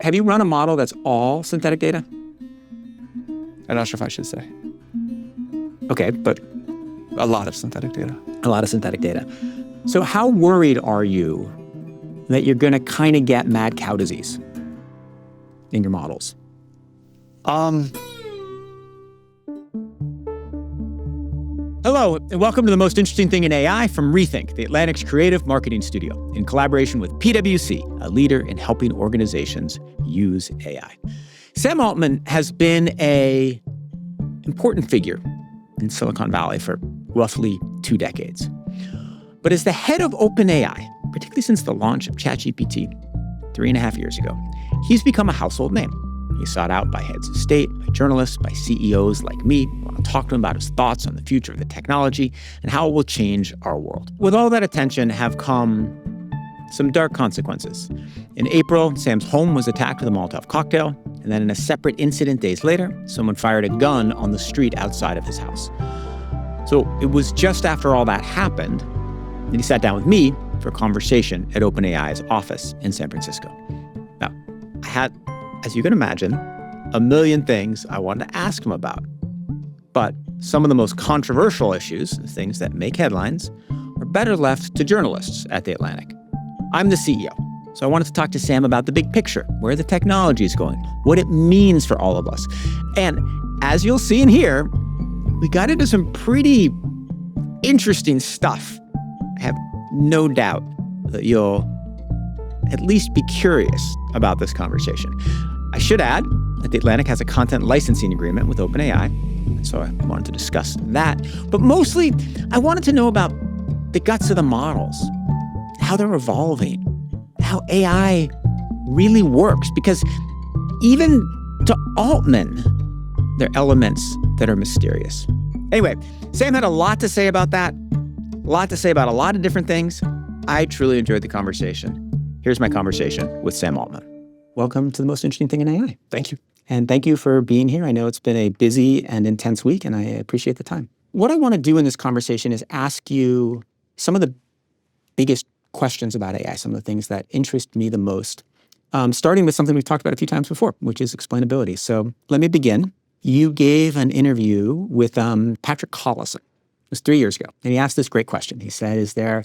Have you run a model that's all synthetic data? I'm not sure if I should say. Okay, but A lot of synthetic data. a lot of synthetic data. So how worried are you that you're going to kind of get mad cow disease in your models? Hello, and welcome to The Most Interesting Thing in AI from Rethink, the Atlantic's creative marketing studio, in collaboration with PwC, a leader in helping organizations use AI. Sam Altman has been an important figure in Silicon Valley for roughly 2 decades. But as the head of OpenAI, particularly since the launch of ChatGPT 3.5 years ago, he's become a household name. He's sought out by heads of state, by journalists, by CEOs like me who want to talk to him about his thoughts on the future of the technology and how it will change our world. With all that attention have come some dark consequences. In April, Sam's home was attacked with a Molotov cocktail, and then in a separate incident days later, someone fired a gun on the street outside of his house. So it was just after all that happened that he sat down with me for a conversation at OpenAI's office in San Francisco. Now, I had, as you can imagine, a million things I wanted to ask him about. But some of the most controversial issues, things that make headlines, are better left to journalists at The Atlantic. I'm the CEO, so I wanted to talk to Sam about the big picture, where the technology is going, what it means for all of us. And as you'll see and hear, we got into some pretty interesting stuff. I have no doubt that you'll at least be curious about this conversation. I should add that The Atlantic has a content licensing agreement with OpenAI, and so I wanted to discuss that. But mostly, I wanted to know about the guts of the models, how they're evolving, how AI really works, because even to Altman, there are elements that are mysterious. Anyway, Sam had a lot to say about that, a lot to say about a lot of different things. I truly enjoyed the conversation. Here's my conversation with Sam Altman. Welcome to The Most Interesting Thing in AI. Thank you. And thank you for being here. I know it's been a busy and intense week, and I appreciate the time. What I want to do in this conversation is ask you some of the biggest questions about AI, some of the things that interest me the most, starting with something we've talked about a few times before, which is explainability. So let me begin. You gave an interview with Patrick Collison. It was 3 years ago. And he asked this great question. He said, is there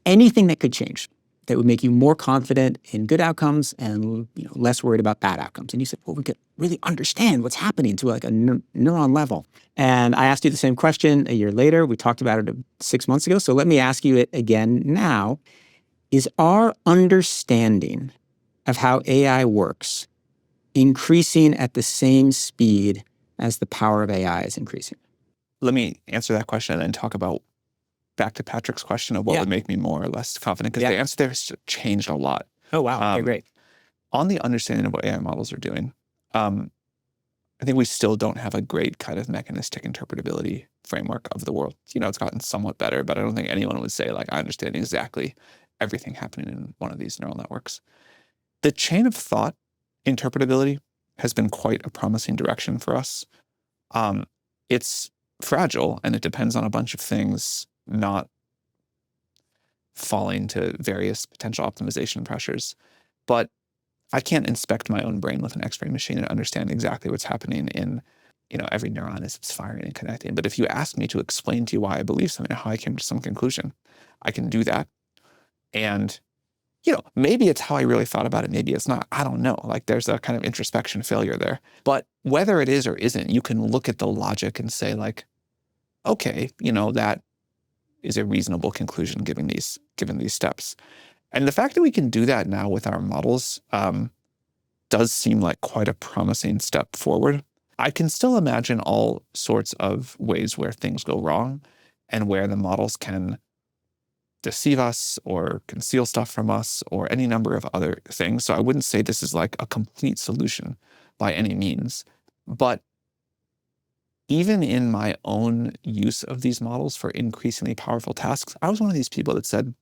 anything that could change that would make you more confident in good outcomes and less worried about bad outcomes? And you said, well, we could really understand what's happening to like a neuron level. And I asked you the same question a year later. We talked about it 6 months ago. So let me ask you it again now. Is our understanding of how AI works increasing at the same speed as the power of AI is increasing? Let me answer that question and then talk about back to Patrick's question of what would make me more or less confident, because the answer there has changed a lot. Oh, wow. Okay, great. On the understanding of what AI models are doing, I think we still don't have a great kind of mechanistic interpretability framework of the world. It's gotten somewhat better, but I don't think anyone would say, like, I understand exactly everything happening in one of these neural networks. The chain of thought interpretability has been quite a promising direction for us. It's fragile, and it depends on a bunch of things not falling to various potential optimization pressures. But I can't inspect my own brain with an X-ray machine and understand exactly what's happening in, every neuron as it's firing and connecting. But if you ask me to explain to you why I believe something, or how I came to some conclusion, I can do that. And, maybe it's how I really thought about it. Maybe it's not. I don't know. Like, there's a kind of introspection failure there. But whether it is or isn't, you can look at the logic and say, like, okay, that is a reasonable conclusion given these steps. And the fact that we can do that now with our models does seem like quite a promising step forward. I can still imagine all sorts of ways where things go wrong and where the models can deceive us or conceal stuff from us or any number of other things. So I wouldn't say this is like a complete solution by any means. But even in my own use of these models for increasingly powerful tasks, I was one of these people that said,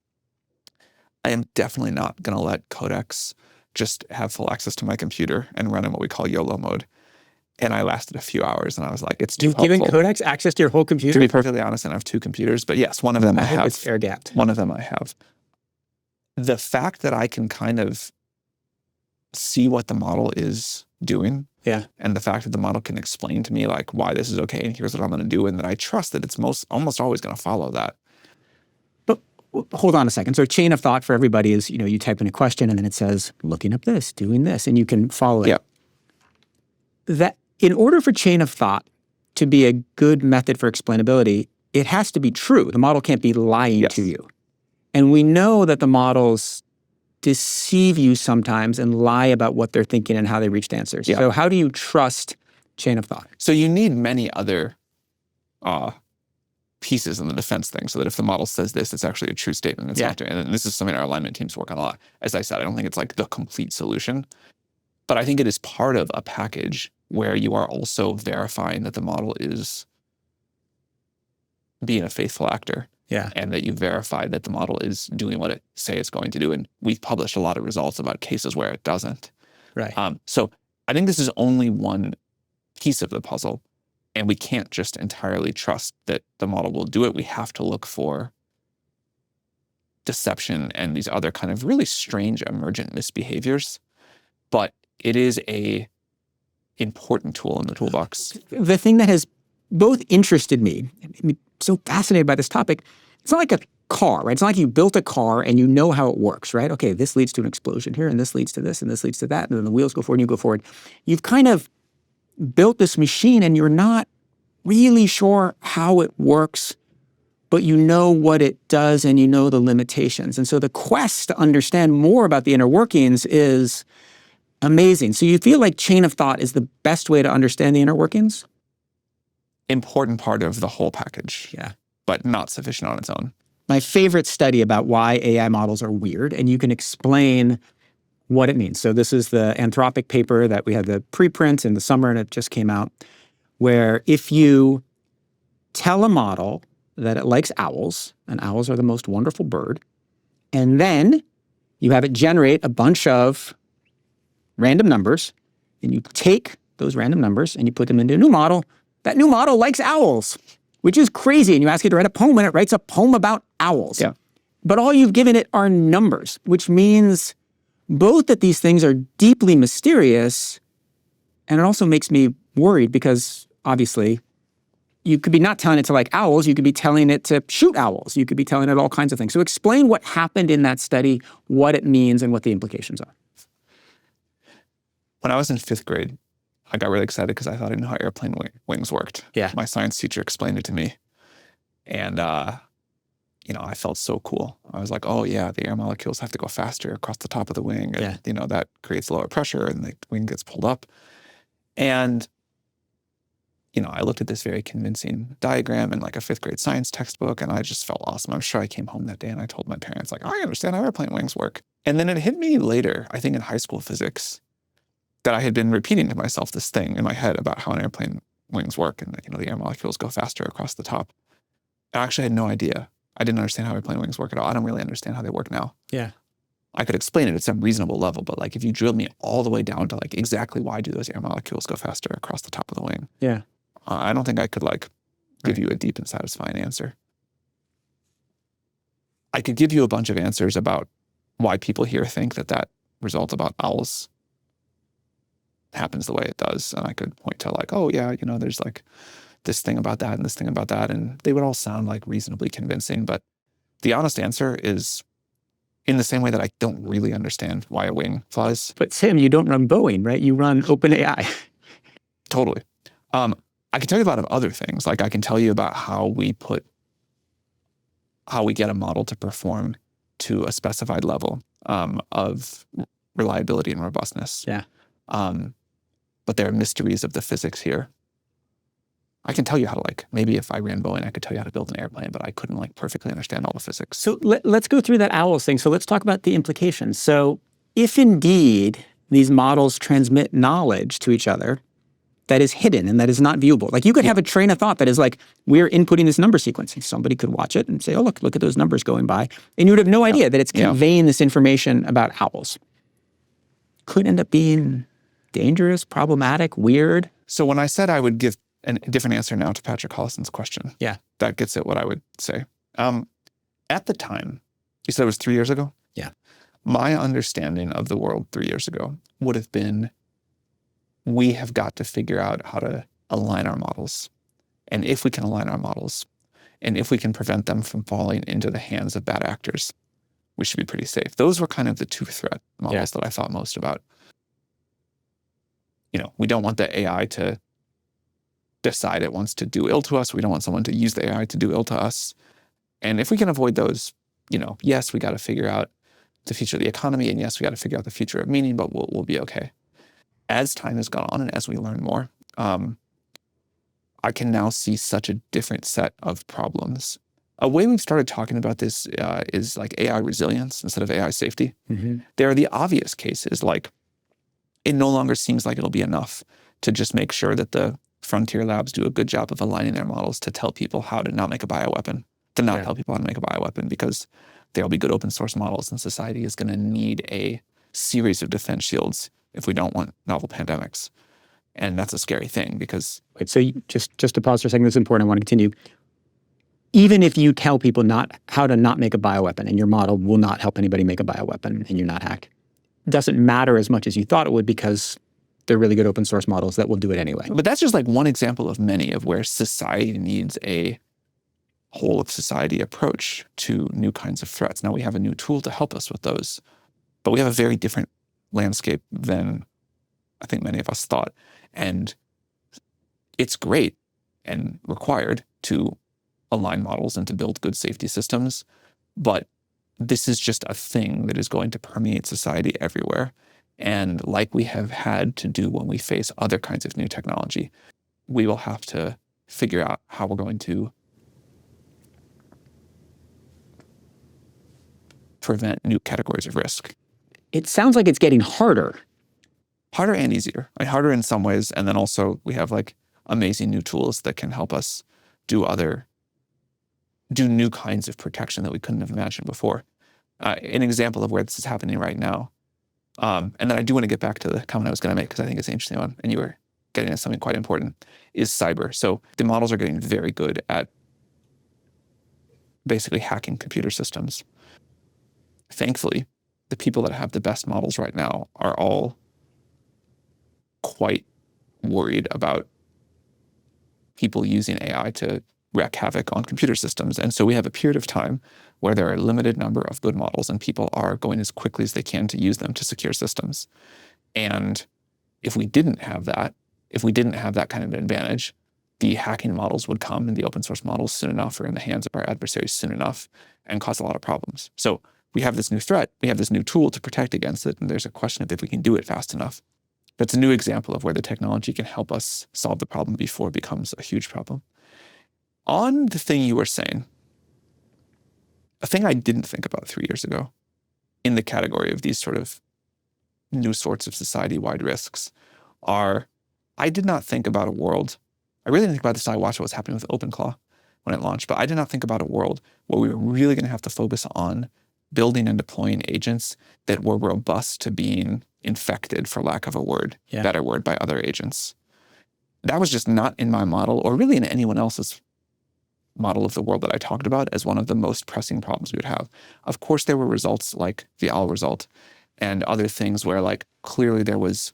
I am definitely not going to let Codex just have full access to my computer and run in what we call YOLO mode. And I lasted a few hours, and I was like, it's too helpful. You've given Codex access to your whole computer? To be perfectly honest, and I have 2 computers, but yes, one of them I have. It's air-gapped. One of them I have. The fact that I can kind of see what the model is doing. Yeah. And the fact that the model can explain to me like why this is okay and here's what I'm going to do, and that I trust that it's almost always going to follow that. But hold on a second. So chain of thought for everybody is, you type in a question and then it says, looking up this, doing this, and you can follow it. Yeah. That in order for chain of thought to be a good method for explainability, it has to be true. The model can't be lying to you. And we know that the models deceive you sometimes and lie about what they're thinking and how they reached answers. Yeah. So how do you trust chain of thought? So you need many other pieces in the defense thing, so that if the model says this, it's actually a true statement. It's not, and this is something our alignment teams work on a lot. As I said, I don't think it's like the complete solution, but I think it is part of a package where you are also verifying that the model is being a faithful actor. Yeah. And that you verify that the model is doing what it say it's going to do. And we've published a lot of results about cases where it doesn't. Right. So I think this is only one piece of the puzzle, and we can't just entirely trust that the model will do it. We have to look for deception and these other kind of really strange emergent misbehaviors. But it is a important tool in the toolbox. The thing that has both interested me, I'm so fascinated by this topic, it's not like a car, right? It's not like you built a car and you know how it works, right? Okay, this leads to an explosion here, and this leads to this, and this leads to that, and then the wheels go forward and you go forward. You've kind of built this machine and you're not really sure how it works, but you know what it does and you know the limitations. And so the quest to understand more about the inner workings is amazing. So you feel like chain of thought is the best way to understand the inner workings? Important part of the whole package. Yeah. But not sufficient on its own. My favorite study about why AI models are weird, and you can explain what it means. So this is the Anthropic paper that we had the preprint in the summer, and it just came out, where if you tell a model that it likes owls, and owls are the most wonderful bird, and then you have it generate a bunch of random numbers, and you take those random numbers and you put them into a new model, that new model likes owls, which is crazy. And you ask it to write a poem, and it writes a poem about owls. Yeah. But all you've given it are numbers, which means both that these things are deeply mysterious, and it also makes me worried because obviously you could be not telling it to like owls, you could be telling it to shoot owls, you could be telling it all kinds of things. So explain what happened in that study, what it means, and what the implications are. When I was in 5th grade, I got really excited because I thought I knew how airplane wings worked. Yeah. My science teacher explained it to me. And, I felt so cool. I was like, oh yeah, the air molecules have to go faster across the top of the wing. And, that creates lower pressure and the wing gets pulled up. And, I looked at this very convincing diagram in like a 5th grade science textbook, and I just felt awesome. I'm sure I came home that day and I told my parents, like, I understand how airplane wings work. And then it hit me later, I think in high school physics, that I had been repeating to myself this thing in my head about how an airplane wings work and that, the air molecules go faster across the top. I actually had no idea. I didn't understand how airplane wings work at all. I don't really understand how they work now. Yeah. I could explain it at some reasonable level, but like if you drilled me all the way down to like exactly why do those air molecules go faster across the top of the wing? Yeah. I don't think I could like give you a deep and satisfying answer. I could give you a bunch of answers about why people here think that result about owls happens the way it does. And I could point to like, oh yeah, there's like this thing about that and this thing about that. And they would all sound like reasonably convincing. But the honest answer is in the same way that I don't really understand why a wing flies. But Sam, you don't run Boeing, right? You run OpenAI. Totally. I can tell you about other things. Like I can tell you about how we get a model to perform to a specified level of reliability and robustness. Yeah. But there are mysteries of the physics here. I can tell you how to maybe if I ran Boeing, I could tell you how to build an airplane, but I couldn't perfectly understand all the physics. So let's go through that owls thing. So let's talk about the implications. So if indeed these models transmit knowledge to each other that is hidden and that is not viewable, like you could have a train of thought that is like, we're inputting this number sequence, and somebody could watch it and say, oh, look at those numbers going by. And you would have no idea that it's conveying this information about owls. Could end up being dangerous, problematic, weird. So when I said I would give a different answer now to Patrick Hollison's question, that gets at what I would say. At the time, you said it was 3 years ago? Yeah. My understanding of the world 3 years ago would have been, we have got to figure out how to align our models. And if we can align our models, and if we can prevent them from falling into the hands of bad actors, we should be pretty safe. Those were kind of the two threat models that I thought most about. We don't want the AI to decide it wants to do ill to us. We don't want someone to use the AI to do ill to us. And if we can avoid those, yes, we got to figure out the future of the economy, and yes, we got to figure out the future of meaning, but we'll be okay. As time has gone on and as we learn more, I can now see such a different set of problems. A way we've started talking about this is like AI resilience instead of AI safety. Mm-hmm. There are the obvious cases, like it no longer seems like it'll be enough to just make sure that the frontier labs do a good job of aligning their models to tell people how to not make a bioweapon, to not tell people how to make a bioweapon, because there'll be good open source models, and society is going to need a series of defense shields if we don't want novel pandemics. And that's a scary thing because... Wait, so just to pause for a second, this is important, I want to continue. Even if you tell people how to not make a bioweapon, and your model will not help anybody make a bioweapon, and you're not hacked, it doesn't matter as much as you thought it would, because they're really good open source models that will do it anyway. But that's just like one example of many of where society needs a whole of society approach to new kinds of threats. Now we have a new tool to help us with those, but we have a very different landscape than I think many of us thought. And it's great and required to align models and to build good safety systems, but this is just a thing that is going to permeate society everywhere. And like we have had to do when we face other kinds of new technology, we will have to figure out how we're going to prevent new categories of risk. It sounds like it's getting harder. Harder and easier. Harder in some ways, and then also we have like amazing new tools that can help us do new kinds of protection that we couldn't have imagined before. An example of where this is happening right now, and then I do want to get back to the comment I was going to make because I think it's an interesting one, and you were getting at something quite important, is cyber. So the models are getting very good at basically hacking computer systems. Thankfully, the people that have the best models right now are all quite worried about people using AI to wreak havoc on computer systems. And so we have a period of time where there are a limited number of good models and people are going as quickly as they can to use them to secure systems. And if we didn't have that kind of an advantage, the hacking models would come and the open source models soon enough or in the hands of our adversaries soon enough and cause a lot of problems. So we have this new threat, we have this new tool to protect against it, and there's a question of if we can do it fast enough. That's a new example of where the technology can help us solve the problem before it becomes a huge problem. On the thing you were saying, a thing I didn't think about 3 years ago in the category of these sort of new sorts of society-wide risks are, I did not think about a world, I really didn't think about this until I watched what was happening with OpenClaw when it launched, but I did not think about a world where we were really going to have to focus on building and deploying agents that were robust to being infected, for lack of a better word, by other agents. That was just not in my model, or really in anyone else's model of the world that I talked about as one of the most pressing problems we would have. Of course, there were results like the OWL result and other things where like clearly there was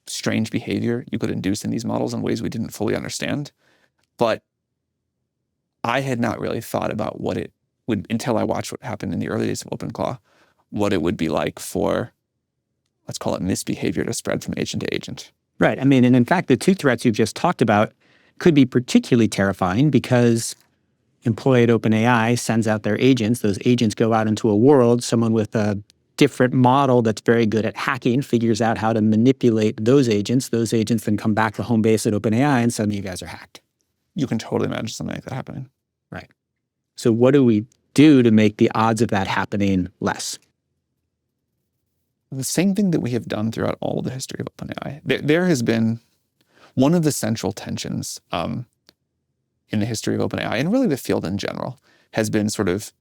strange behavior you could induce in these models in ways we didn't fully understand. But I had not really thought about what it would, until I watched what happened in the early days of OpenClaw, what it would be like for, let's call it misbehavior to spread from agent to agent. Right. I mean, and in fact, the two threats you've just talked about could be particularly terrifying because employee at OpenAI sends out their agents. Those agents go out into a world. Someone with a different model that's very good at hacking figures out how to manipulate those agents. Those agents then come back to home base at OpenAI, and suddenly you guys are hacked. You can totally imagine something like that happening. Right. So what do we do to make the odds of that happening less? The same thing that we have done throughout all the history of OpenAI. There has been one of the central tensions in the history of OpenAI, and really the field in general, has been sort of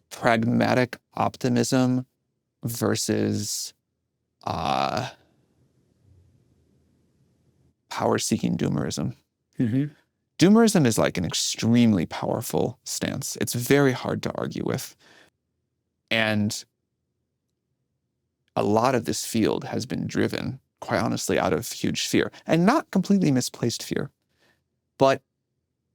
pragmatic optimism versus power-seeking doomerism. Mm-hmm. Doomerism is like an extremely powerful stance. It's very hard to argue with. And a lot of this field has been driven, quite honestly, out of huge fear, and not completely misplaced fear. But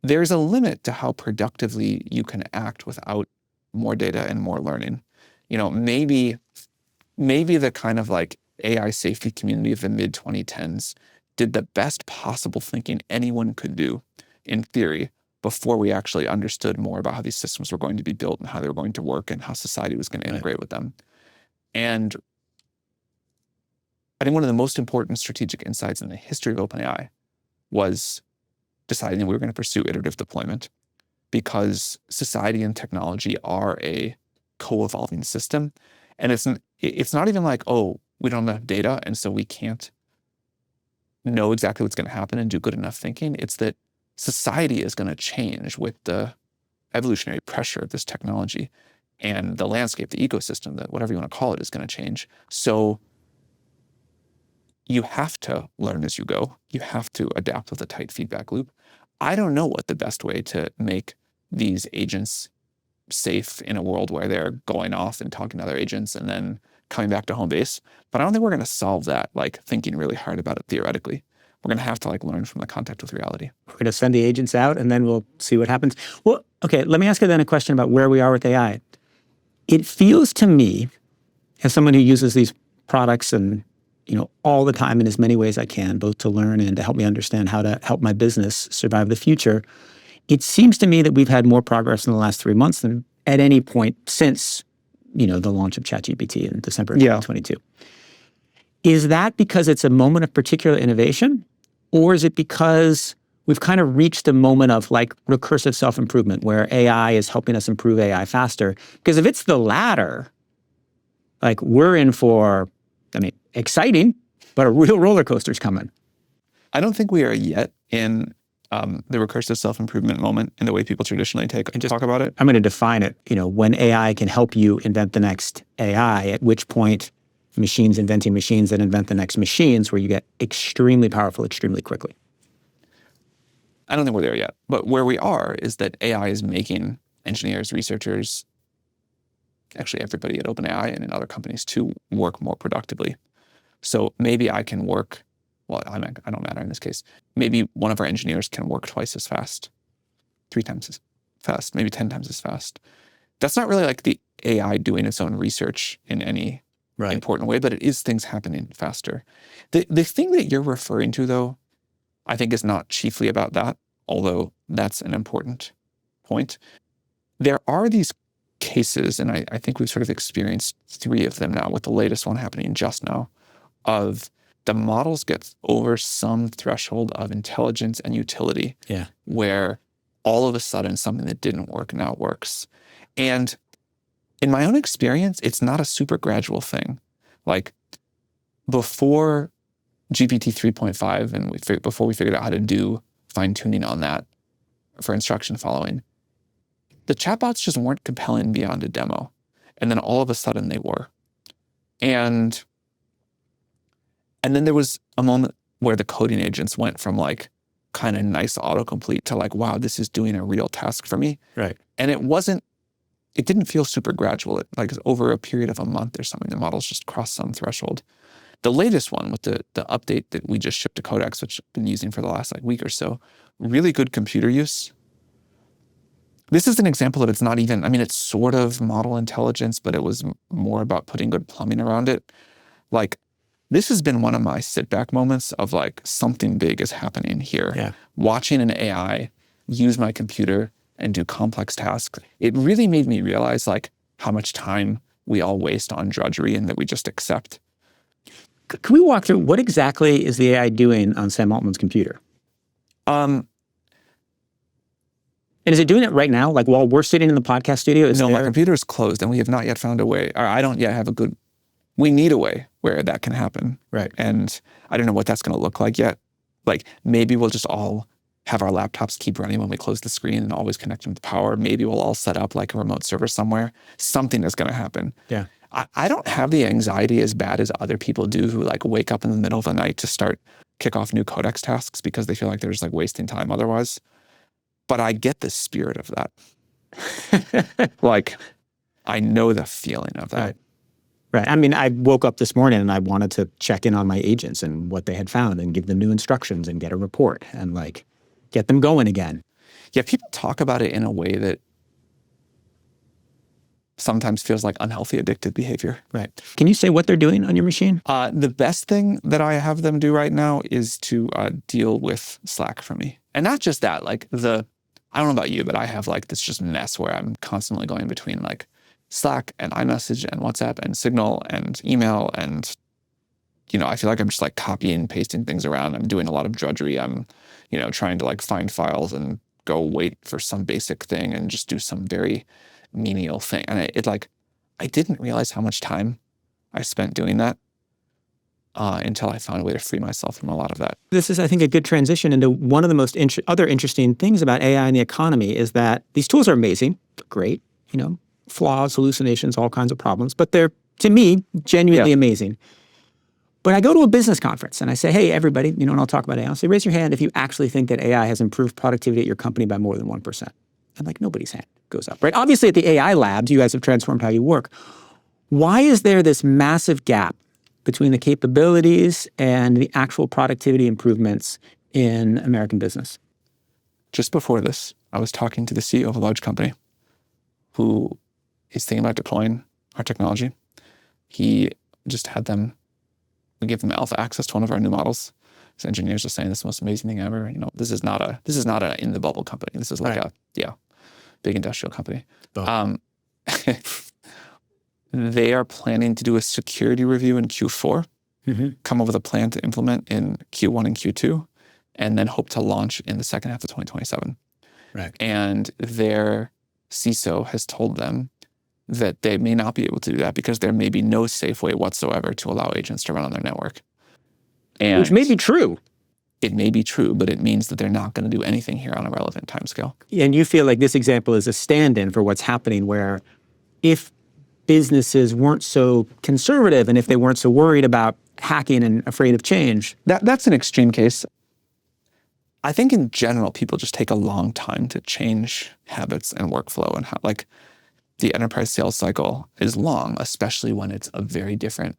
there's a limit to how productively you can act without more data and more learning. Maybe the kind of like AI safety community of the mid-2010s did the best possible thinking anyone could do, in theory, before we actually understood more about how these systems were going to be built and how they were going to work and how society was going to integrate with them. And I think one of the most important strategic insights in the history of OpenAI was deciding that we were going to pursue iterative deployment, because society and technology are a co-evolving system. And it's not even like, oh, we don't have enough data, and so we can't know exactly what's going to happen and do good enough thinking. It's that society is going to change with the evolutionary pressure of this technology, and the landscape, the ecosystem, that whatever you want to call it, is going to change. So you have to learn as you go. You have to adapt with a tight feedback loop. I don't know what the best way to make these agents safe in a world where they're going off and talking to other agents and then coming back to home base. But I don't think we're going to solve that like thinking really hard about it theoretically. We're going to have to like learn from the contact with reality. We're going to send the agents out and then we'll see what happens. Well, okay, let me ask you then a question about where we are with AI. It feels to me, as someone who uses these products and all the time in as many ways I can, both to learn and to help me understand how to help my business survive the future, it seems to me that we've had more progress in the last 3 months than at any point since, the launch of ChatGPT in December of 2022. Is that because it's a moment of particular innovation? Or is it because we've kind of reached a moment of like recursive self-improvement where AI is helping us improve AI faster? Because if it's the latter, like we're in for, exciting, but a real roller coaster's coming. I don't think we are yet in the recursive self-improvement moment in the way people traditionally talk about it. I'm going to define it. When AI can help you invent the next AI, at which point machines inventing machines that invent the next machines, where you get extremely powerful extremely quickly. I don't think we're there yet. But where we are is that AI is making engineers, researchers, actually everybody at OpenAI and in other companies too, work more productively. So maybe I can work, well, I don't matter in this case. Maybe one of our engineers can work twice as fast, 3 times as fast, maybe 10 times as fast. That's not really like the AI doing its own research in any important way, but it is things happening faster. The thing that you're referring to, though, I think is not chiefly about that, although that's an important point. There are these cases, and I think we've sort of experienced 3 of them now, with the latest one happening just now, of the models get over some threshold of intelligence and utility, where all of a sudden something that didn't work now works. And in my own experience, it's not a super gradual thing. Like before GPT 3.5 and before we figured out how to do fine-tuning on that for instruction following, the chatbots just weren't compelling beyond a demo. And then all of a sudden they were. And then there was a moment where the coding agents went from like kind of nice autocomplete to like, wow, this is doing a real task for me. Right. And it didn't feel super gradual. Like over a period of a month or something, the models just crossed some threshold. The latest one with the update that we just shipped to Codex, which I've been using for the last week or so, really good computer use. This is an example of it's not even, it's sort of model intelligence, but it was more about putting good plumbing around it. Like, this has been one of my sit-back moments of like, something big is happening here. Yeah. Watching an AI use my computer and do complex tasks, it really made me realize like how much time we all waste on drudgery and that we just accept. Can we walk through what exactly is the AI doing on Sam Altman's computer? And is it doing it right now? Like while we're sitting in the podcast studio? No, my computer is closed and we have not yet found a way, or I don't yet have we need a way where that can happen. Right. And I don't know what that's going to look like yet. Like maybe we'll just all have our laptops keep running when we close the screen and always connect them to power. Maybe we'll all set up like a remote server somewhere. Something is going to happen. Yeah. I don't have the anxiety as bad as other people do who like wake up in the middle of the night to kick off new Codex tasks because they feel like they're just like wasting time otherwise. But I get the spirit of that. Like, I know the feeling of that. Right. Right. I mean, I woke up this morning and I wanted to check in on my agents and what they had found and give them new instructions and get a report and like get them going again. Yeah, people talk about it in a way that sometimes feels like unhealthy, addictive behavior. Right. Can you say what they're doing on your machine? The best thing that I have them do right now is to deal with Slack for me. And not just that, like I don't know about you, but I have like this just mess where I'm constantly going between like Slack and iMessage and WhatsApp and Signal and email. And, I feel like I'm just like copying and pasting things around. I'm doing a lot of drudgery. I'm, trying to like find files and go wait for some basic thing and just do some very menial thing. And I didn't realize how much time I spent doing that until I found a way to free myself from a lot of that. This is, I think, a good transition into one of the most other interesting things about AI and the economy is that these tools are amazing, great, flaws, hallucinations, all kinds of problems, but they're, to me, genuinely amazing. But I go to a business conference and I say, hey, everybody, and I'll talk about AI. I'll say, raise your hand if you actually think that AI has improved productivity at your company by more than 1%. And like nobody's hand goes up, right? Obviously, at the AI labs, you guys have transformed how you work. Why is there this massive gap between the capabilities and the actual productivity improvements in American business? Just before this, I was talking to the CEO of a large company who is thinking about deploying our technology. He just had we gave them alpha access to one of our new models. His engineers are saying this is the most amazing thing ever. This is not a in the bubble company. This is like big industrial company. Oh. They are planning to do a security review in Q4, come up with a plan to implement in Q1 and Q2, and then hope to launch in the second half of 2027. Right. And their CISO has told them that they may not be able to do that because there may be no safe way whatsoever to allow agents to run on their network. And which may be true. It may be true, but it means that they're not going to do anything here on a relevant timescale. And you feel like this example is a stand-in for what's happening where if businesses weren't so conservative and if they weren't so worried about hacking and afraid of change. That's an extreme case. I think in general, people just take a long time to change habits and workflow and how, like, the enterprise sales cycle is long, especially when it's a very different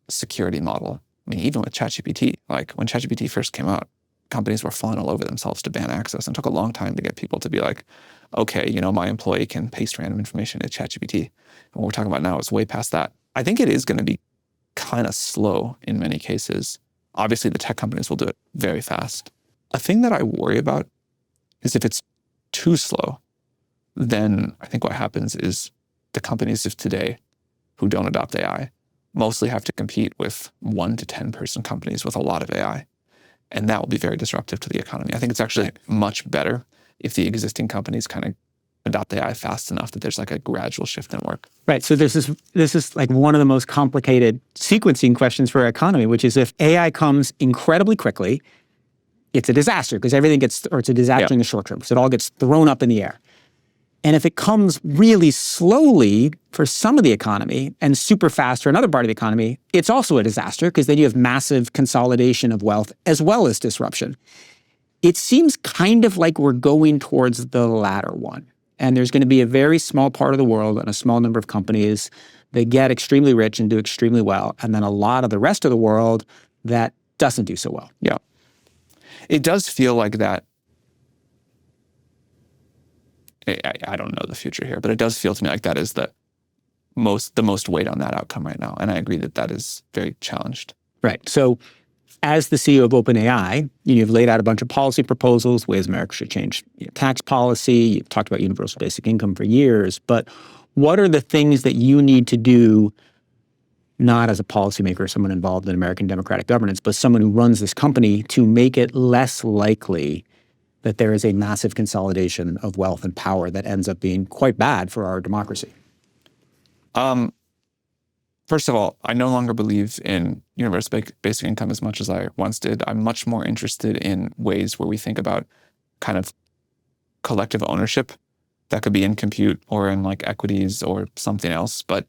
security model. I mean, even with ChatGPT, like when ChatGPT first came out, companies were falling all over themselves to ban access and it took a long time to get people to be like, okay, my employee can paste random information into ChatGPT. And what we're talking about now is way past that. I think it is going to be kind of slow in many cases. Obviously, the tech companies will do it very fast. A thing that I worry about is if it's too slow, then I think what happens is the companies of today who don't adopt AI mostly have to compete with 1 to 10 person companies with a lot of AI. And that will be very disruptive to the economy. I think it's actually much better if the existing companies kind of adopt AI fast enough that there's like a gradual shift in work. Right. So this is like one of the most complicated sequencing questions for our economy, which is if AI comes incredibly quickly, it's a disaster because it's a disaster in the short term because it all gets thrown up in the air. And if it comes really slowly for some of the economy and super fast for another part of the economy, it's also a disaster because then you have massive consolidation of wealth as well as disruption. It seems kind of like we're going towards the latter one. And there's going to be a very small part of the world and a small number of companies that get extremely rich and do extremely well. And then a lot of the rest of the world that doesn't do so well. Yeah. It does feel like that. I don't know the future here, but it does feel to me like that is the most weight on that outcome right now. And I agree that is very challenged. Right. So as the CEO of OpenAI, you've laid out a bunch of policy proposals, ways America should change tax policy. You've talked about universal basic income for years. But what are the things that you need to do, not as a policymaker, someone involved in American democratic governance, but someone who runs this company to make it less likely that there is a massive consolidation of wealth and power that ends up being quite bad for our democracy? First of all, I no longer believe in universal basic income as much as I once did. I'm much more interested in ways where we think about kind of collective ownership that could be in compute or in like equities or something else. But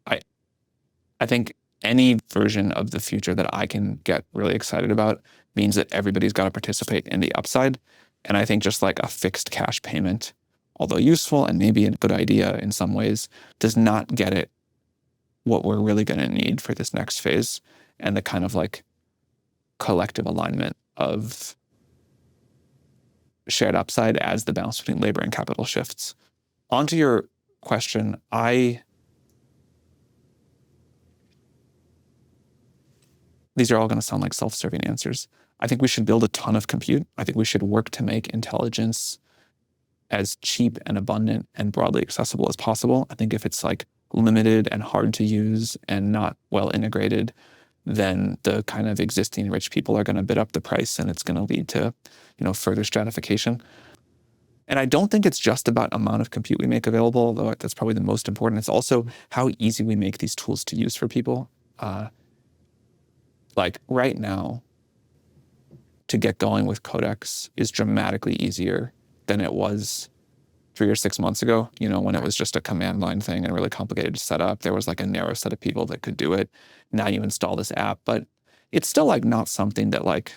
I think any version of the future that I can get really excited about means that everybody's got to participate in the upside. And I think just like a fixed cash payment, although useful and maybe a good idea in some ways, does not get it what we're really going to need for this next phase and the kind of like collective alignment of shared upside as the balance between labor and capital shifts. Onto your question, these are all going to sound like self-serving answers. I think we should build a ton of compute. I think we should work to make intelligence as cheap and abundant and broadly accessible as possible. I think if it's like limited and hard to use and not well integrated, then the kind of existing rich people are going to bid up the price, and it's going to lead to, further stratification. And I don't think it's just about amount of compute we make available, although that's probably the most important. It's also how easy we make these tools to use for people. Like right now, to get going with Codex is dramatically easier than it was 3 or 6 months ago, when it was just a command line thing and really complicated to set up. There was like a narrow set of people that could do it. Now you install this app, but it's still like not something that like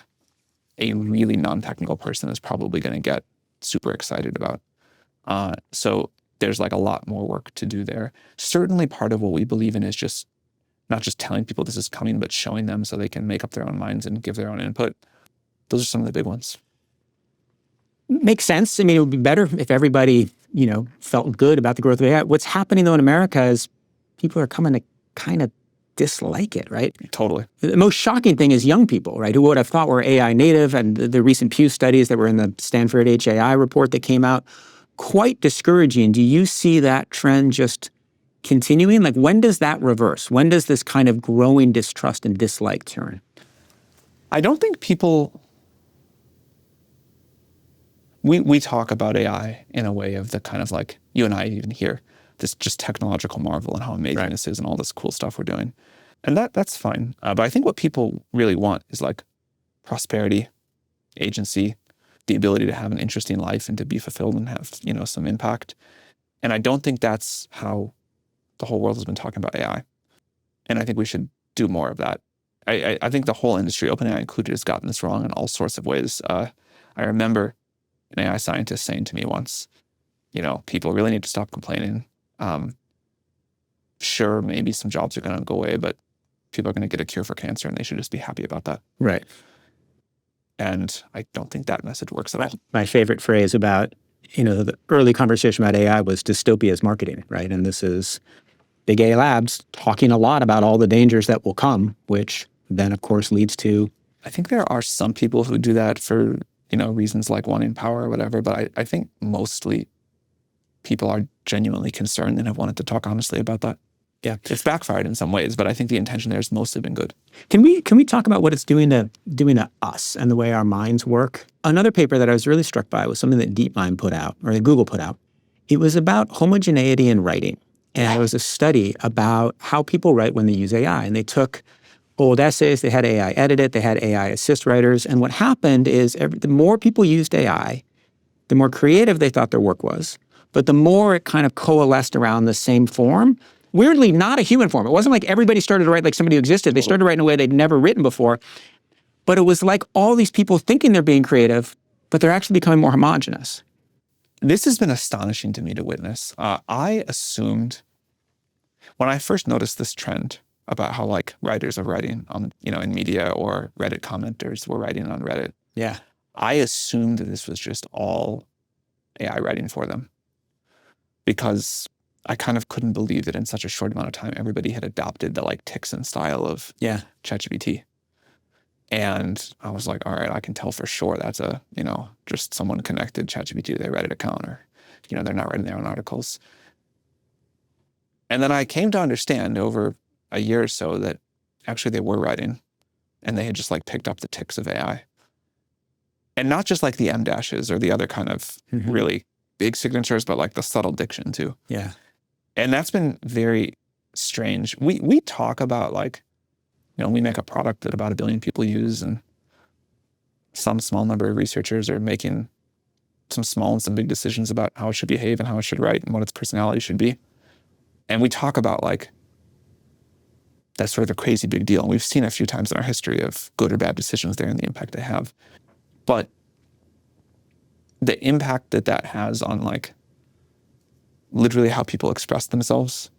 a really non-technical person is probably going to get super excited about. So there's like a lot more work to do there. Certainly part of what we believe in is just not just telling people this is coming, but showing them so they can make up their own minds and give their own input. Those are some of the big ones. Makes sense. I mean, it would be better if everybody, felt good about the growth of AI. What's happening, though, in America is people are coming to kind of dislike it, right? Totally. The most shocking thing is young people, right, who would have thought were AI native, and the recent Pew studies that were in the Stanford HAI report that came out, quite discouraging. Do you see that trend just continuing? Like, when does that reverse? When does this kind of growing distrust and dislike turn? I don't think people... We talk about AI in a way of the kind of like, you and I even hear this just technological marvel and how amazing this is and all this cool stuff we're doing. And that's fine. But I think what people really want is like prosperity, agency, the ability to have an interesting life and to be fulfilled and have, some impact. And I don't think that's how the whole world has been talking about AI. And I think we should do more of that. I think the whole industry, OpenAI included, has gotten this wrong in all sorts of ways. I remember an AI scientist saying to me once, people really need to stop complaining. Sure, maybe some jobs are going to go away, but people are going to get a cure for cancer, and they should just be happy about that. Right. And I don't think that message works at all. My favorite phrase about, the early conversation about AI was dystopia is marketing, right? And this is big AI labs talking a lot about all the dangers that will come, which then, of course, leads to... I think there are some people who do that for reasons like wanting power or whatever, but I think mostly people are genuinely concerned and have wanted to talk honestly about that. Yeah, it's backfired in some ways, but I think the intention there has mostly been good. Can we talk about what it's doing to us and the way our minds work? Another paper that I was really struck by was something that DeepMind put out, or that Google put out. It was about homogeneity in writing, and it was a study about how people write when they use AI, and they took old essays, they had AI edit it, they had AI assist writers, and what happened is the more people used AI, the more creative they thought their work was, but the more it kind of coalesced around the same form. Weirdly, not a human form. It wasn't like everybody started to write like somebody who existed. They started to write in a way they'd never written before, but it was like all these people thinking they're being creative, but they're actually becoming more homogenous. This has been astonishing to me to witness. I assumed, when I first noticed this trend, about how like writers are writing on, in media, or Reddit commenters were writing on Reddit. Yeah. I assumed that this was just all AI writing for them, because I kind of couldn't believe that in such a short amount of time, everybody had adopted the like tics and style of ChatGPT. And I was like, all right, I can tell for sure that's just someone connected ChatGPT to their Reddit account, or, they're not writing their own articles. And then I came to understand over a year or so that actually they were writing, and they had just like picked up the tics of AI. And not just like the M dashes or the other kind of really big signatures, but like the subtle diction too. Yeah. And that's been very strange. We talk about like, we make a product that about 1 billion people use, and some small number of researchers are making some small and some big decisions about how it should behave and how it should write and what its personality should be. And we talk about like, that's sort of a crazy big deal. And we've seen a few times in our history of good or bad decisions there and the impact they have. But the impact that has on like literally how people express themselves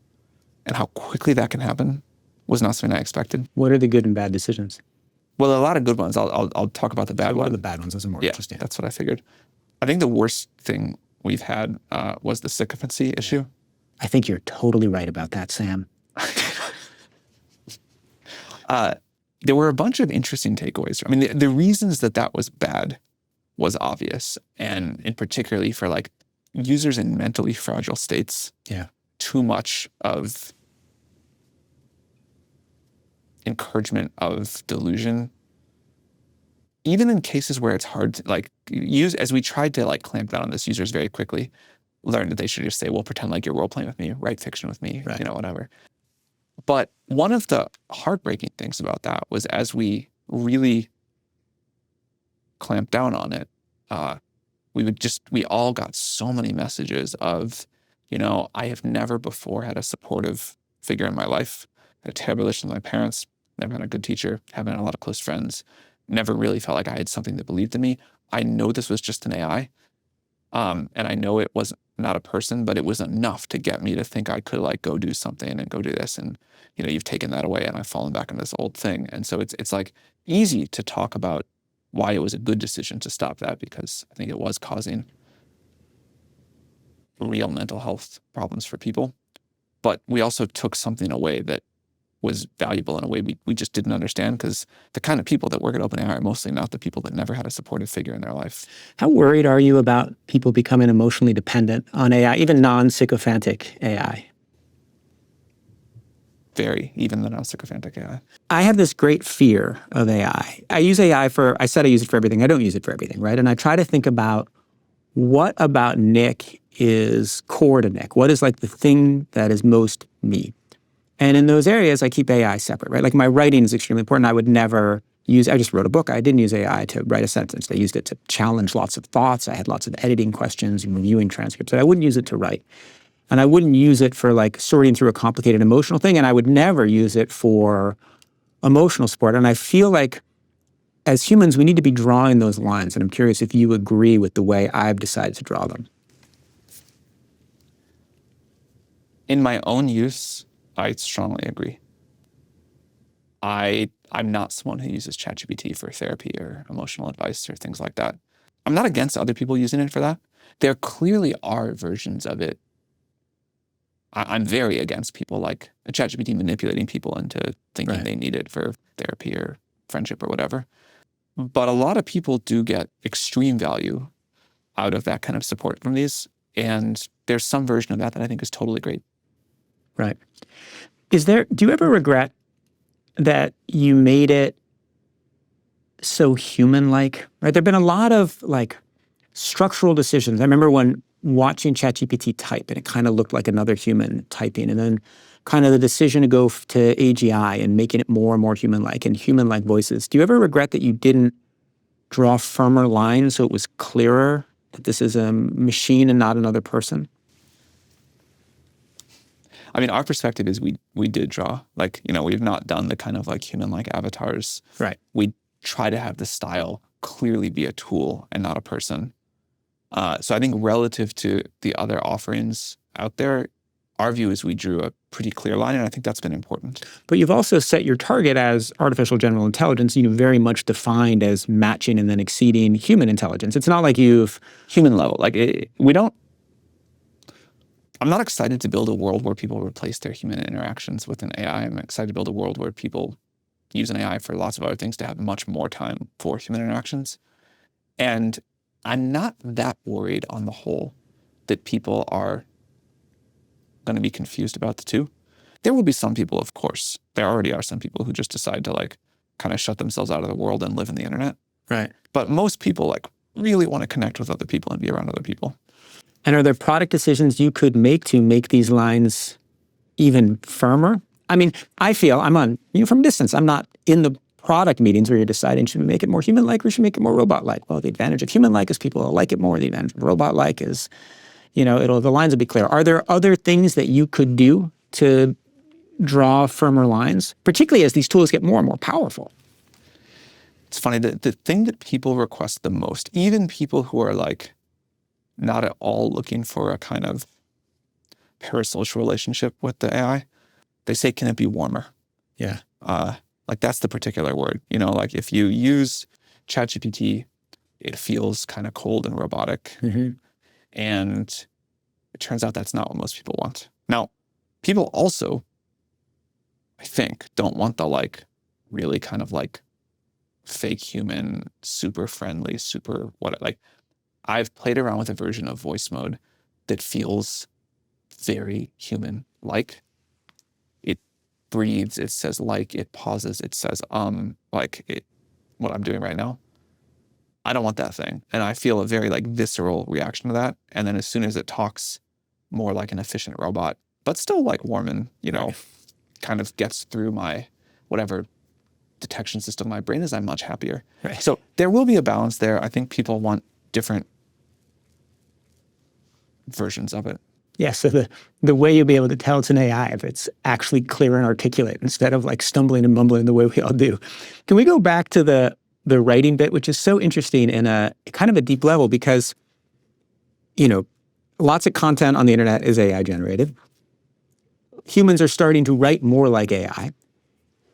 and how quickly that can happen was not something I expected. What are the good and bad decisions? Well, a lot of good ones. I'll talk about the bad ones. What are the bad ones? Those are more interesting. That's what I figured. I think the worst thing we've had was the sycophancy issue. I think you're totally right about that, Sam. There were a bunch of interesting takeaways. I mean, the reasons that was bad was obvious, and in particularly for like users in mentally fragile states. Yeah. Too much of encouragement of delusion, even in cases where it's hard to like as we tried to like clamp down on this, users very quickly learned that they should just say, well, pretend like you're role playing with me, write fiction with me, right. Whatever. But one of the heartbreaking things about that was as we really clamped down on it, we all got so many messages of, I have never before had a supportive figure in my life. I had a terrible relationship with my parents, never had a good teacher, haven't had a lot of close friends, never really felt like I had something that believed in me. I know this was just an AI. And I know it was not a person, but it was enough to get me to think I could like go do something and go do this. And, you've taken that away and I've fallen back into this old thing. And so it's like easy to talk about why it was a good decision to stop that, because I think it was causing real mental health problems for people. But we also took something away that was valuable in a way we just didn't understand, because the kind of people that work at OpenAI are mostly not the people that never had a supportive figure in their life. How worried are you about people becoming emotionally dependent on AI, even non-sycophantic AI? Very, even the non-sycophantic AI. I have this great fear of AI. I use AI I said I use it for everything. I don't use it for everything, right? And I try to think about what about Nick is core to Nick? What is like the thing that is most me? And in those areas, I keep AI separate, right? Like my writing is extremely important. I would never I just wrote a book. I didn't use AI to write a sentence. I used it to challenge lots of thoughts. I had lots of editing questions and reviewing transcripts. But I wouldn't use it to write. And I wouldn't use it for like sorting through a complicated emotional thing. And I would never use it for emotional support. And I feel like as humans, we need to be drawing those lines. And I'm curious if you agree with the way I've decided to draw them. In my own use, I strongly agree. I'm not someone who uses ChatGPT for therapy or emotional advice or things like that. I'm not against other people using it for that. There clearly are versions of it. I'm very against people like ChatGPT manipulating people into thinking they need it for therapy or friendship or whatever. But a lot of people do get extreme value out of that kind of support from these. And there's some version of that I think is totally great. Right. Do you ever regret that you made it so human-like? Right? There've been a lot of like structural decisions. I remember when watching ChatGPT type, and it kind of looked like another human typing, and then kind of the decision to go to AGI and making it more and more human-like and human-like voices. Do you ever regret that you didn't draw firmer lines so it was clearer that this is a machine and not another person? I mean, our perspective is we did draw, like, we've not done the kind of like human-like avatars. Right. We try to have the style clearly be a tool and not a person. So I think relative to the other offerings out there, our view is we drew a pretty clear line, and I think that's been important. But you've also set your target as artificial general intelligence, very much defined as matching and then exceeding human intelligence. It's not like you've human level. Like I'm not excited to build a world where people replace their human interactions with an AI. I'm excited to build a world where people use an AI for lots of other things to have much more time for human interactions. And I'm not that worried on the whole that people are going to be confused about the two. There will be some people, of course. There already are some people who just decide to like kind of shut themselves out of the world and live in the internet. Right. But most people like really want to connect with other people and be around other people. And are there product decisions you could make to make these lines even firmer? I mean, I feel I'm on, from a distance. I'm not in the product meetings where you're deciding, should we make it more human-like or should we make it more robot-like? Well, the advantage of human-like is people will like it more. The advantage of robot-like is, the lines will be clear. Are there other things that you could do to draw firmer lines, particularly as these tools get more and more powerful? It's funny, the thing that people request the most, even people who are like not at all looking for a kind of parasocial relationship with the AI. They say, can it be warmer? Yeah. Like that's the particular word. You know, like if you use ChatGPT, it feels kind of cold and robotic. Mm-hmm. And it turns out that's not what most people want. Now, people also, I think, don't want the like really kind of like fake human, super friendly, super what, like I've played around with a version of voice mode that feels very human-like. It breathes, it says like, it pauses, it says like it, what I'm doing right now. I don't want that thing. And I feel a very like visceral reaction to that. And then as soon as it talks more like an efficient robot, but still like warm and, you know, kind of gets through my whatever detection system my brain is, I'm much happier. Right. So there will be a balance there. I think people want different versions of it. Yeah, so the way you'll be able to tell it's an AI if it's actually clear and articulate instead of like stumbling and mumbling the way we all do. Can we go back to the writing bit, which is so interesting in a kind of a deep level because, you know, lots of content on the internet is AI generated. Humans are starting to write more like AI.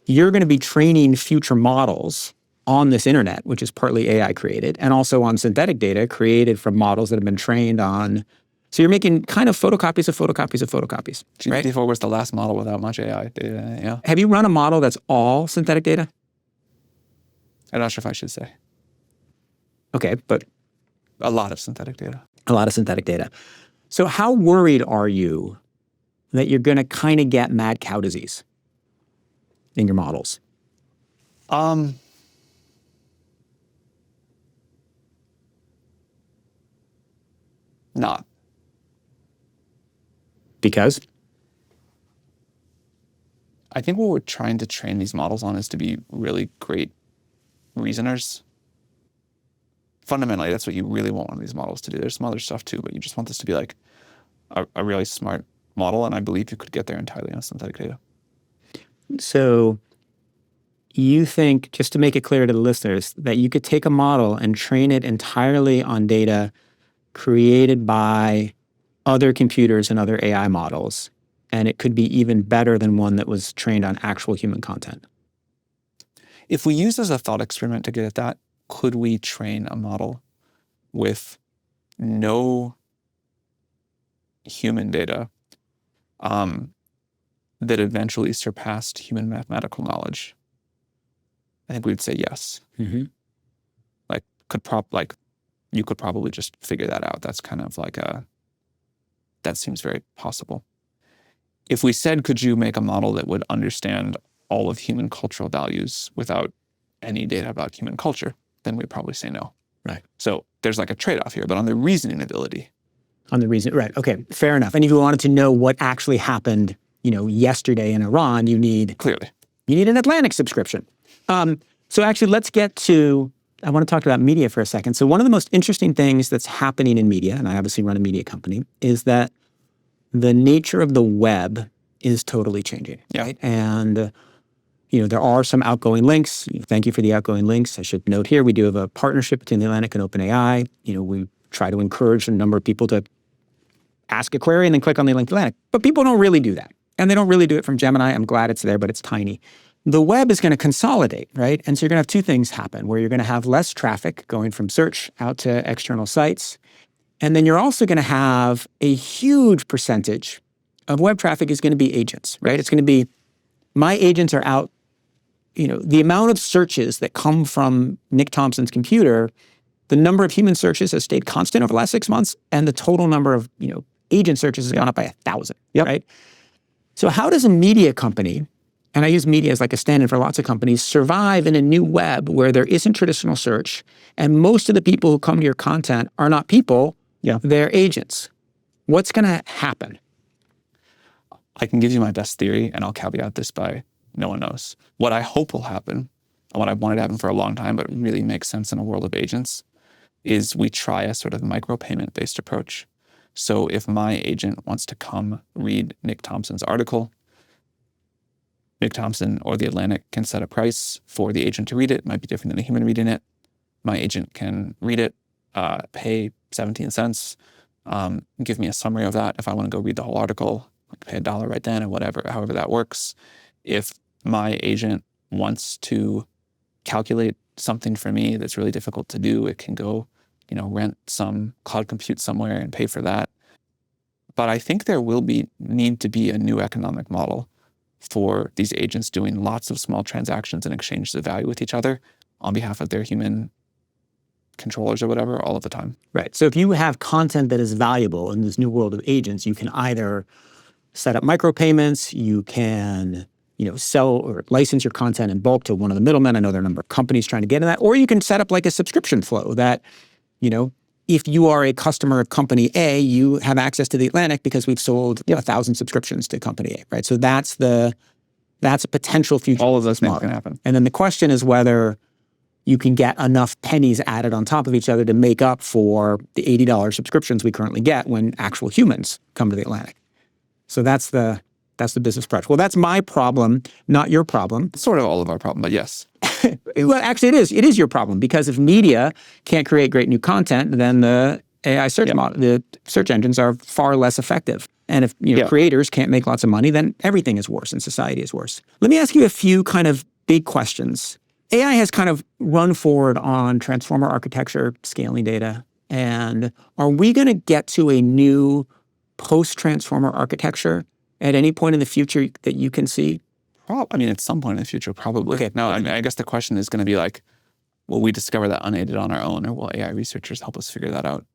You're going to be training future models on this internet, which is partly AI created, and also on synthetic data created from models that have been trained on. So you're making kind of photocopies of photocopies of photocopies, right? GPT-4 was the last model without much AI data, yeah. Have you run a model that's all synthetic data? I'm not sure if I should say. Okay, but A lot of synthetic data. a lot of synthetic data. So how worried are you that you're going to kind of get mad cow disease in your models? Not. Because? I think what we're trying to train these models on is to be really great reasoners. Fundamentally, that's what you really want one of these models to do. There's some other stuff too, but you just want this to be like a really smart model, and I believe you could get there entirely on synthetic data. So you think, just to make it clear to the listeners, that you could take a model and train it entirely on data created by other computers and other AI models, and it could be even better than one that was trained on actual human content? If we use as a thought experiment to get at that, could we train a model with no human data that eventually surpassed human mathematical knowledge? I think we'd say yes. Mm-hmm. You could probably just figure that out. That's kind of like that seems very possible. If we said, could you make a model that would understand all of human cultural values without any data about human culture, then we'd probably say no. Right. So there's like a trade-off here, but on the reasoning ability. On the reason, right, okay, fair enough. And if you wanted to know what actually happened, you know, yesterday in Iran, you need an Atlantic subscription. So actually, let's get to, I want to talk about media for a second. So one of the most interesting things that's happening in media, and I obviously run a media company, is that the nature of the web is totally changing. Yeah. Right? And, you know, there are some outgoing links. Thank you for the outgoing links. I should note here, we do have a partnership between the Atlantic and OpenAI. You know, we try to encourage a number of people to ask a query and then click on the link to Atlantic. But people don't really do that. And they don't really do it from Gemini. I'm glad it's there, but it's tiny. The web is going to consolidate, right? And so you're going to have two things happen, where you're going to have less traffic going from search out to external sites. And then you're also going to have a huge percentage of web traffic is going to be agents, right? It's going to be, my agents are out, you know, the amount of searches that come from Nick Thompson's computer, the number of human searches has stayed constant over the last 6 months, and the total number of, you know, agent searches has gone up by 1,000, right? So how does a media company, and I use media as like a stand-in for lots of companies, survive in a new web where there isn't traditional search, and most of the people who come to your content are not people, they're agents? What's going to happen? I can give you my best theory, and I'll caveat this by no one knows. What I hope will happen, and what I've wanted to happen for a long time, but really makes sense in a world of agents, is we try a sort of micropayment-based approach. So if my agent wants to come read Nick Thompson's article, Nick Thompson or the Atlantic can set a price for the agent to read it. It might be different than a human reading it. My agent can read it, pay 17 cents. Give me a summary of that. If I want to go read the whole article, pay $1 right then or whatever, however that works. If my agent wants to calculate something for me that's really difficult to do, it can go, rent some cloud compute somewhere and pay for that. But I think there will need to be a new economic model for these agents doing lots of small transactions and exchanges of value with each other on behalf of their human controllers or whatever all of the time. Right. So if you have content that is valuable in this new world of agents, you can either set up micropayments, you can sell or license your content in bulk to one of the middlemen. I know there are a number of companies trying to get in that. Or you can set up like a subscription flow that, if you are a customer of company A, you have access to the Atlantic because we've sold 1,000 subscriptions to company A, right? So that's a potential future. All of those things can happen. And then the question is whether you can get enough pennies added on top of each other to make up for the $80 subscriptions we currently get when actual humans come to the Atlantic. So that's the business project. Well, that's my problem, not your problem. It's sort of all of our problem, but yes. Well, actually, it is. It is your problem because if media can't create great new content, then the AI search model, the search engines are far less effective. And if creators can't make lots of money, then everything is worse and society is worse. Let me ask you a few kind of big questions. AI has kind of run forward on transformer architecture, scaling data. And are we going to get to a new post-transformer architecture at any point in the future that you can see? At some point in the future, probably. Okay. No, I guess the question is going to be like, will we discover that unaided on our own, or will AI researchers help us figure that out?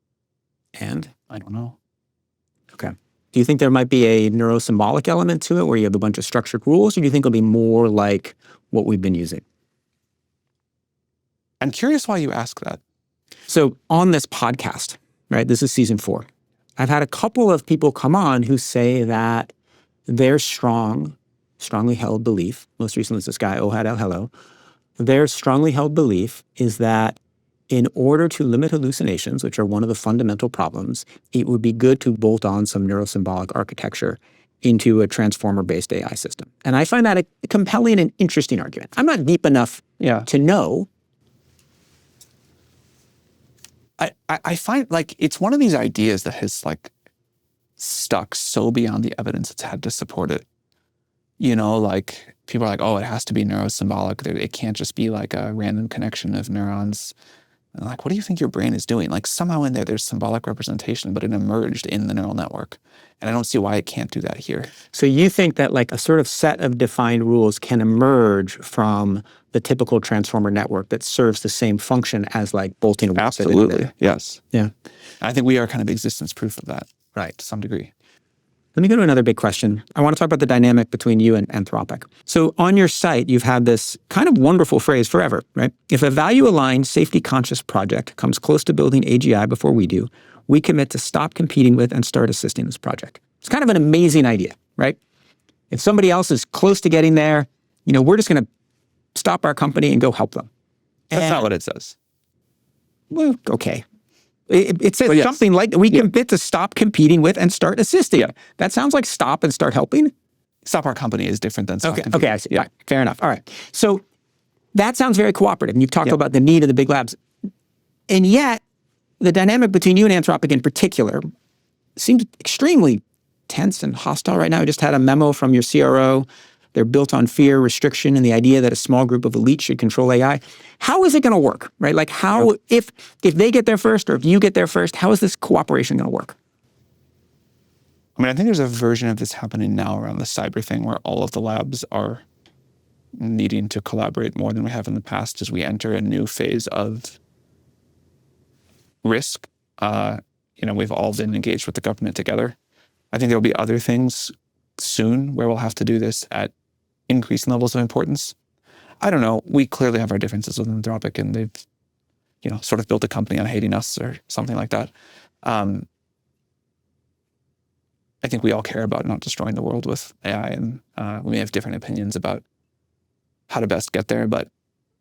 And? I don't know. Okay. Do you think there might be a neurosymbolic element to it where you have a bunch of structured rules, or do you think it'll be more like what we've been using? I'm curious why you ask that. So on this podcast, right, this is season 4, I've had a couple of people come on who say that their strongly held belief, most recently it's this guy, Ohad El Hello, their strongly held belief is that in order to limit hallucinations, which are one of the fundamental problems, it would be good to bolt on some neurosymbolic architecture into a transformer-based AI system. And I find that a compelling and interesting argument. I'm not deep enough to know. I find it's one of these ideas that has stuck so beyond the evidence it's had to support it. People are like, oh, it has to be neurosymbolic. It can't just be like a random connection of neurons. And what do you think your brain is doing? Somehow in there's symbolic representation, but it emerged in the neural network. And I don't see why it can't do that here. So you think that a sort of set of defined rules can emerge from the typical transformer network that serves the same function as bolting a Absolutely, yes. Yeah. I think we are kind of existence proof of that. Right. To some degree. Let me go to another big question. I want to talk about the dynamic between you and Anthropic. So on your site, you've had this kind of wonderful phrase forever, right? If a value-aligned, safety-conscious project comes close to building AGI before we do, we commit to stop competing with and start assisting this project. It's kind of an amazing idea, right? If somebody else is close to getting there, we're just going to stop our company and go help them. That's not what it says. Well, okay. It says something like we commit to stop competing with and start assisting. Yeah. That sounds like stop and start helping. Stop our company is different than stop competing. Okay, I see. Yeah. Right, fair enough. All right. So that sounds very cooperative. And you've talked about the need of the big labs. And yet, the dynamic between you and Anthropic in particular seems extremely tense and hostile right now. I just had a memo from your CRO. They're built on fear, restriction, and the idea that a small group of elites should control AI. How is it going to work, right? If they get there first or if you get there first, how is this cooperation going to work? I think there's a version of this happening now around the cyber thing where all of the labs are needing to collaborate more than we have in the past as we enter a new phase of risk. We've all been engaged with the government together. I think there'll be other things soon where we'll have to do this at increasing levels of importance. I don't know. We clearly have our differences with Anthropic, and they've, sort of built a company on hating us or something like that. I think we all care about not destroying the world with AI, and we may have different opinions about how to best get there, but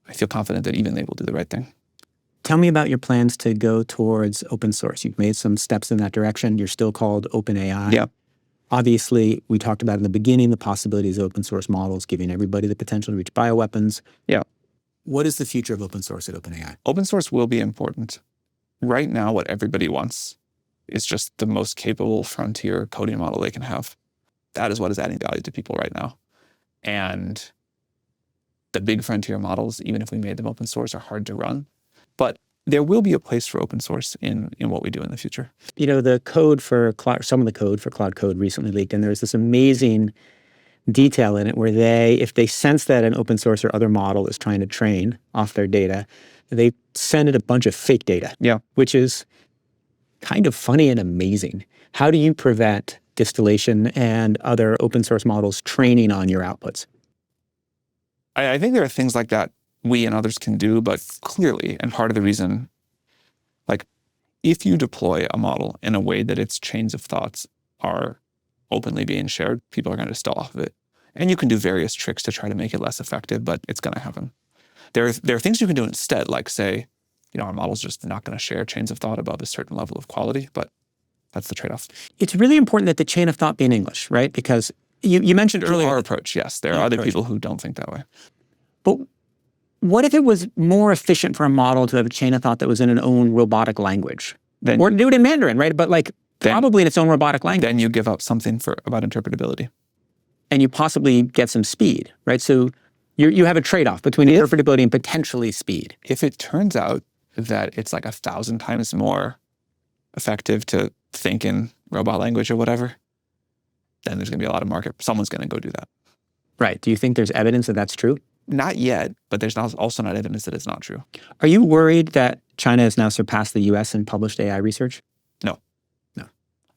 I feel confident that even they will do the right thing. Tell me about your plans to go towards open source. You've made some steps in that direction. You're still called OpenAI. Yeah. Obviously, we talked about in the beginning the possibilities of open source models giving everybody the potential to reach bioweapons. Yeah. What is the future of open source at OpenAI? Open source will be important. right now, what everybody wants is just the most capable frontier coding model they can have. That is what is adding value to people right now. And the big frontier models, even if we made them open source, are hard to run. But there will be a place for open source in what we do in the future. The code for some of the code for Cloud Code recently leaked, and there's this amazing detail in it where if they sense that an open source or other model is trying to train off their data, they send it a bunch of fake data. Yeah. Which is kind of funny and amazing. How do you prevent distillation and other open source models training on your outputs? I think there are things like that we and others can do, but clearly, and part of the reason, like, if you deploy a model in a way that its chains of thoughts are openly being shared, people are going to distill off of it. And you can do various tricks to try to make it less effective, but it's going to happen. There are things you can do instead, like say, our model's just not going to share chains of thought above a certain level of quality, but that's the trade-off. It's really important that the chain of thought be in English, right? Because you mentioned earlier... Our approach, yes. There are other people who don't think that way. But what if it was more efficient for a model to have a chain of thought that was in an own robotic language? Or do it in Mandarin, right? But probably in its own robotic language. Then you give up something about interpretability. And you possibly get some speed, right? So you have a trade-off between interpretability and potentially speed. If it turns out that it's 1,000 times more effective to think in robot language or whatever, then there's going to be a lot of market. Someone's going to go do that. Right. Do you think there's evidence that that's true? Not yet, but there's also not evidence that it's not true. Are you worried that China has now surpassed the U.S. in published AI research? No.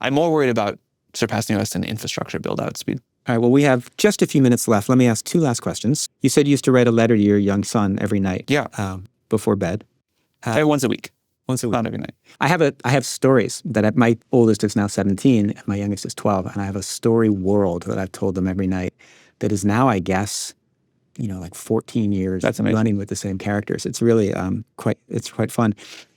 I'm more worried about surpassing the U.S. in infrastructure build-out speed. All right, well, we have just a few minutes left. Let me ask two last questions. You said you used to write a letter to your young son every night. Before bed. Once a week. Once a week. Not every night. I have stories that my oldest is now 17 and my youngest is 12, and I have a story world that I've told them every night that is now, I guess, 14 years running with the same characters. It's really quite fun.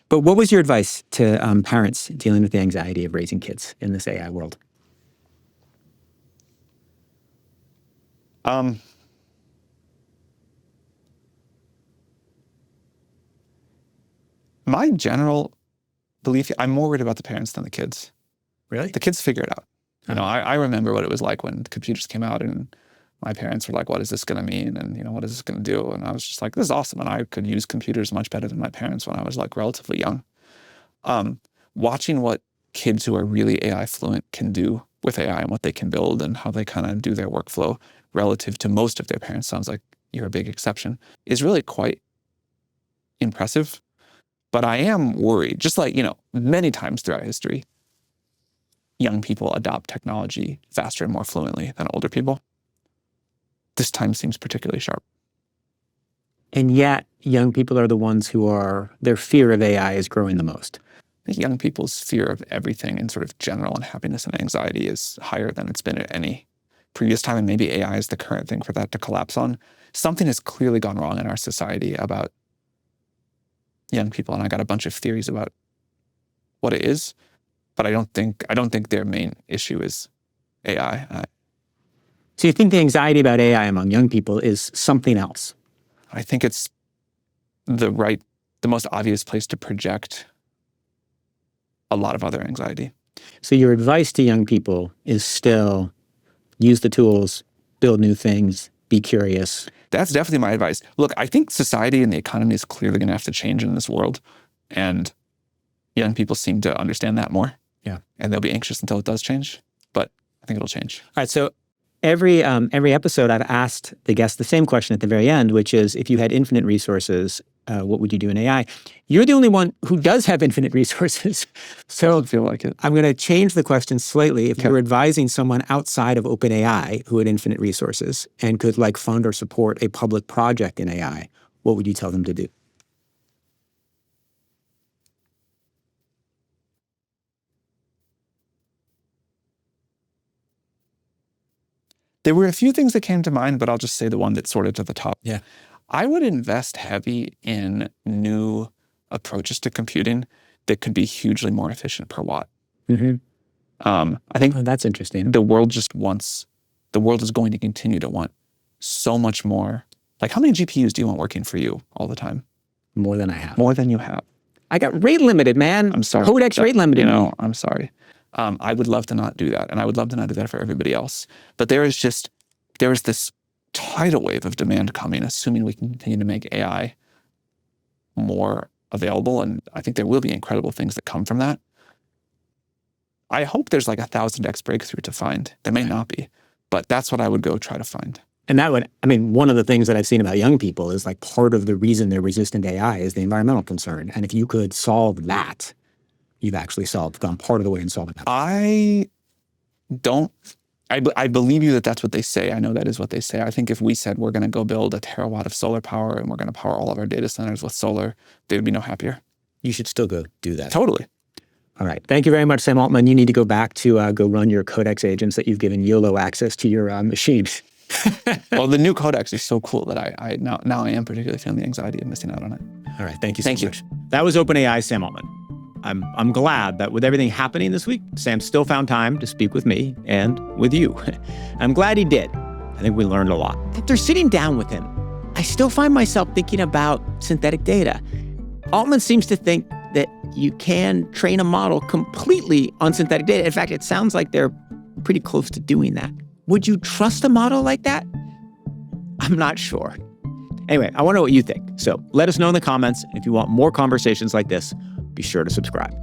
But what was your advice to parents dealing with the anxiety of raising kids in this AI world? My general belief, I'm more worried about the parents than the kids. Really? The kids figure it out. I remember what it was like when computers came out and my parents were like, what is this going to mean? And, what is this going to do? And I was just like, this is awesome. And I could use computers much better than my parents when I was relatively young. Watching what kids who are really AI fluent can do with AI and what they can build and how they kind of do their workflow relative to most of their parents, sounds like you're a big exception, is really quite impressive. But I am worried, just like, many times throughout history, young people adopt technology faster and more fluently than older people. This time seems particularly sharp. And yet, young people are the ones their fear of AI is growing the most. I think young people's fear of everything in sort of general unhappiness and anxiety is higher than it's been at any previous time, and maybe AI is the current thing for that to collapse on. Something has clearly gone wrong in our society about young people, and I got a bunch of theories about what it is, but I don't think their main issue is AI. So you think the anxiety about AI among young people is something else? I think it's the most obvious place to project a lot of other anxiety. So your advice to young people is still use the tools, build new things, be curious. That's definitely my advice. Look, I think society and the economy is clearly going to have to change in this world. And young people seem to understand that more. Yeah. And they'll be anxious until it does change. But I think it'll change. All right. So every episode, I've asked the guest the same question at the very end, which is, if you had infinite resources, what would you do in AI? You're the only one who does have infinite resources. So I feel like it. I'm going to change the question slightly. If you were advising someone outside of OpenAI who had infinite resources and could fund or support a public project in AI, what would you tell them to do? There were a few things that came to mind, but I'll just say the one that's sort of to the top. Yeah. I would invest heavy in new approaches to computing that could be hugely more efficient per watt. Mm-hmm. I think that's interesting. The world is going to continue to want so much more. How many GPUs do you want working for you all the time? More than I have. More than you have. I got rate limited, man. I'm sorry. Codex rate limited. I'm sorry. I would love to not do that. And I would love to not do that for everybody else. But there is this tidal wave of demand coming, assuming we can continue to make AI more available. And I think there will be incredible things that come from that. I hope there's like 1,000x breakthrough to find. There may not be, but that's what I would go try to find. And one of the things that I've seen about young people is like part of the reason they're resistant to AI is the environmental concern. And if you could solve that, you've actually gone part of the way in solving that. I believe you that that's what they say. I know that is what they say. I think if we said we're going to go build a terawatt of solar power and we're going to power all of our data centers with solar, they would be no happier. You should still go do that. Totally. All right. Thank you very much, Sam Altman. You need to go back to go run your Codex agents that you've given YOLO access to your machine. Well, the new Codex is so cool that I now I am particularly feeling the anxiety of missing out on it. All right. Thank you so much. That was OpenAI's Sam Altman. I'm glad that with everything happening this week, Sam still found time to speak with me and with you. I'm glad he did. I think we learned a lot. After sitting down with him, I still find myself thinking about synthetic data. Altman seems to think that you can train a model completely on synthetic data. In fact, it sounds like they're pretty close to doing that. Would you trust a model like that? I'm not sure. Anyway, I want to know what you think. So let us know in the comments. And if you want more conversations like this, be sure to subscribe.